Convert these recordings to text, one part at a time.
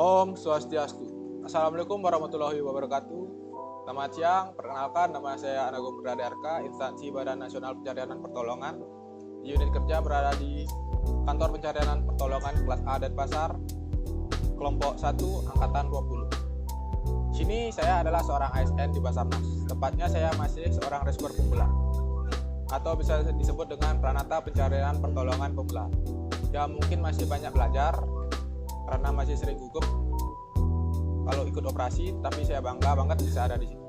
Om Swastiastu. Assalamualaikum warahmatullahi wabarakatuh. Selamat siang, perkenalkan nama saya Anagum Pradarka, instansi Badan Nasional Pencarian dan Pertolongan. Unit kerja berada di Kantor Pencarian dan Pertolongan kelas A Denpasar, kelompok 1, angkatan 20. Sini saya adalah seorang ASN di Basarnas. Tepatnya saya masih seorang rescuer pemula, atau bisa disebut dengan Pranata Pencarian Pertolongan Pemula. Ya mungkin masih banyak belajar, karena masih sering gugup kalau ikut operasi, tapi saya bangga banget bisa ada di sini.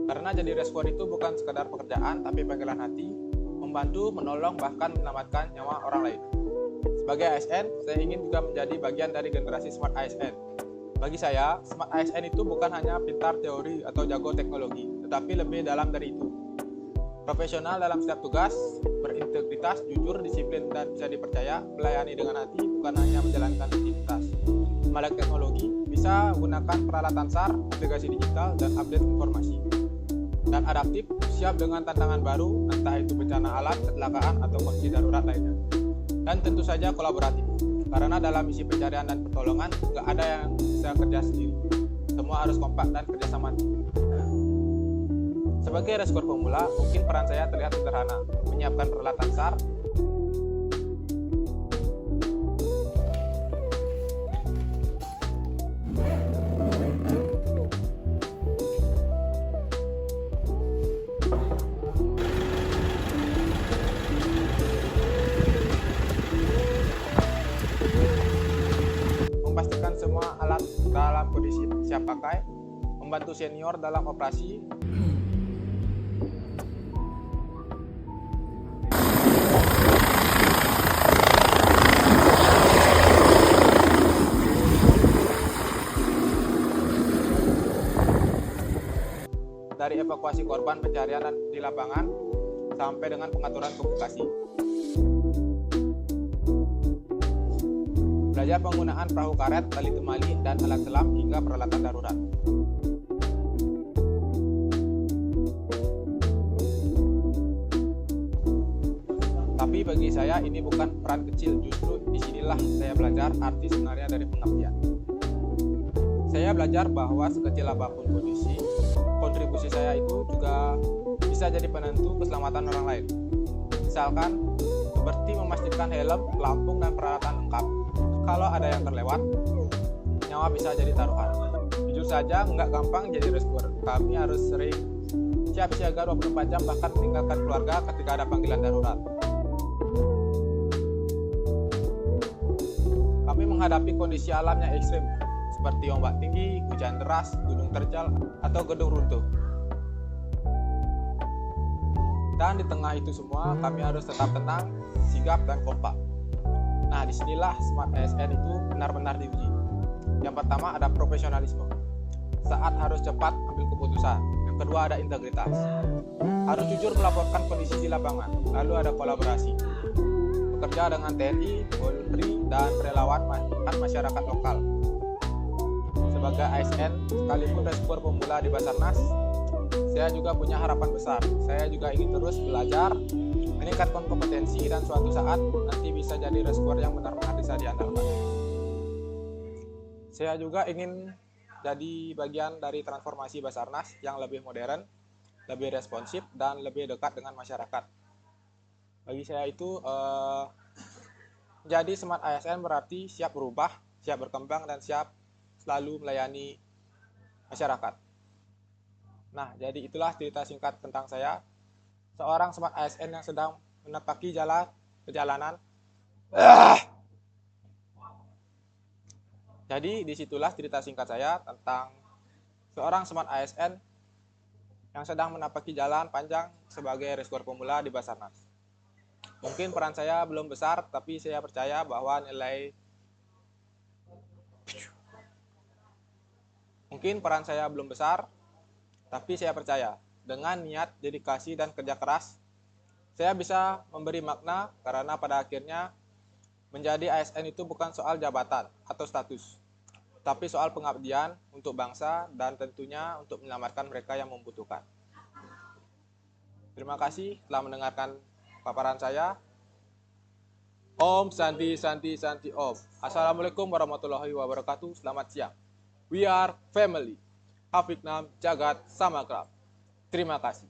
Karena jadi rescuer itu bukan sekedar pekerjaan, tapi panggilan hati, membantu, menolong, bahkan menyelamatkan nyawa orang lain. Sebagai ASN, saya ingin juga menjadi bagian dari generasi Smart ASN. Bagi saya, Smart ASN itu bukan hanya pintar teori atau jago teknologi, tetapi lebih dalam dari itu. Profesional dalam setiap tugas, berintegritas, jujur, disiplin, dan bisa dipercaya, melayani dengan hati, bukan hanya menjalankan aktivitas. Melek teknologi, bisa gunakan peralatan SAR, aplikasi digital, dan update informasi. Dan adaptif, siap dengan tantangan baru, entah itu bencana alam, kecelakaan, atau kondisi darurat lainnya. Dan tentu saja kolaboratif, karena dalam misi pencarian dan pertolongan, nggak ada yang bisa kerja sendiri. Semua harus kompak dan kerjasama. Sebagai rescuer pemula, mungkin peran saya terlihat sederhana, menyiapkan peralatan SAR, memastikan semua alat dalam kondisi siap pakai, membantu senior dalam operasi, dari evakuasi korban pencarian dan di lapangan sampai dengan pengaturan komunikasi. Belajar penggunaan perahu karet, tali temali, dan alat selam hingga peralatan darurat. Tapi bagi saya ini bukan peran kecil, justru disinilah saya belajar arti sebenarnya dari pengabdian. Saya belajar bahwa sekecil apapun kondisi, kontribusi saya itu juga bisa jadi penentu keselamatan orang lain. Misalkan, seperti memastikan helm, pelampung, dan peralatan lengkap. Kalau ada yang terlewat, nyawa bisa jadi taruhan. Jujur saja, nggak gampang jadi rescuer. Kami harus sering siap siaga 24 jam, bahkan meninggalkan keluarga ketika ada panggilan darurat. Kami menghadapi kondisi alam yang ekstrim, seperti ombak tinggi, hujan deras, gunung terjal, atau gedung runtuh. Dan di tengah itu semua, kami harus tetap tenang, sigap, dan kompak. Nah, disinilah Smart ASN itu benar-benar diuji. Yang pertama ada profesionalisme. Saat harus cepat ambil keputusan. Yang kedua ada integritas. Harus jujur melaporkan kondisi di lapangan. Lalu ada kolaborasi. Bekerja dengan TNI, Polri, dan relawan masyarakat lokal. Sebagai ASN, sekalipun rescuer pemula di Basarnas, saya juga punya harapan besar. Saya juga ingin terus belajar, meningkatkan kompetensi, dan suatu saat nanti bisa jadi rescuer yang benar-benar bisa diandalkan. Saya juga ingin jadi bagian dari transformasi Basarnas yang lebih modern, lebih responsif, dan lebih dekat dengan masyarakat. Bagi saya itu, jadi Smart ASN berarti siap berubah, siap berkembang, dan siap selalu melayani masyarakat. Nah, jadi itulah cerita singkat tentang saya, seorang Smart ASN yang sedang menapaki perjalanan. Jadi disitulah cerita singkat saya tentang seorang Smart ASN yang sedang menapaki jalan panjang sebagai rescuer pemula di Basarnas. Mungkin peran saya belum besar, tapi saya percaya bahwa dengan niat, dedikasi, dan kerja keras, saya bisa memberi makna, karena pada akhirnya menjadi ASN itu bukan soal jabatan atau status, tapi soal pengabdian untuk bangsa dan tentunya untuk menyelamatkan mereka yang membutuhkan. Terima kasih telah mendengarkan paparan saya. Om Santi Santi Santi Om. Assalamualaikum warahmatullahi wabarakatuh. Selamat siang. We are family. Hafiknam Jagat Samakrab. Terima kasih.